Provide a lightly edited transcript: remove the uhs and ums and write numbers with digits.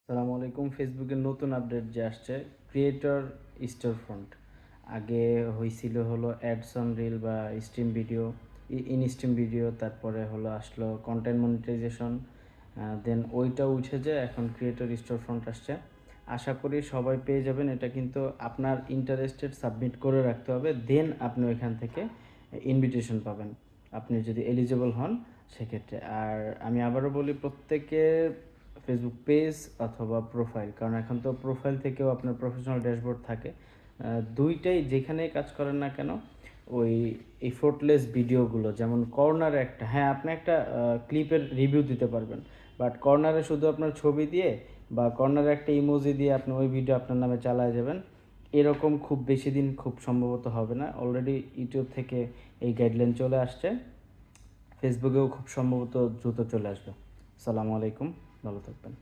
আসসালামু আলাইকুম। ফেসবুকের নতুন আপডেট যে আসছে, ক্রিয়েটর স্টোর ফ্রন্ট। আগে হইছিল হলো অ্যাডস অন রিল বা stream video, in stream video, তারপরে হলো আসলো কন্টেন্ট মনিটাইজেশন, দেন ওইটা উঠে যায়, এখন ক্রিয়েটর স্টোর ফ্রন্ট আসছে। আশা করি সবাই পেয়ে যাবেন। এটা কিন্তু আপনার ইন্টারেস্টেড সাবমিট করে রাখতে হবে, দেন আপনি ওইখান থেকে ইনভিটেশন পাবেন, আপনি যদি এলিজিবল হন সেক্ষেত্রে। আর আমি আবারও বলি, প্রত্যেকের ফেসবুক পেজ অথবা প্রোফাইল, কারণ এখন তো প্রোফাইল থেকেও আপনার প্রফেশনাল ড্যাশবোর্ড থাকে, দুইটাই যেখানেই কাজ করেন না কেন, ওই এফোর্টলেস ভিডিওগুলো, যেমন কর্নারে একটা, হ্যাঁ আপনি একটা ক্লিপের রিভিউ দিতে পারবেন, বাট কর্নারে শুধু আপনার ছবি দিয়ে বা কর্নারে একটা ইমোজি দিয়ে আপনি ওই ভিডিও আপনার নামে চালায় যাবেন, এরকম খুব বেশি দিন খুব সম্ভবত হবে না। অলরেডি ইউটিউব থেকে এই গাইডলাইন চলে আসছে, ফেসবুকেও খুব সম্ভবত দ্রুত চলে আসবে। আসসালামু আলাইকুম, ভালো থাকবেন।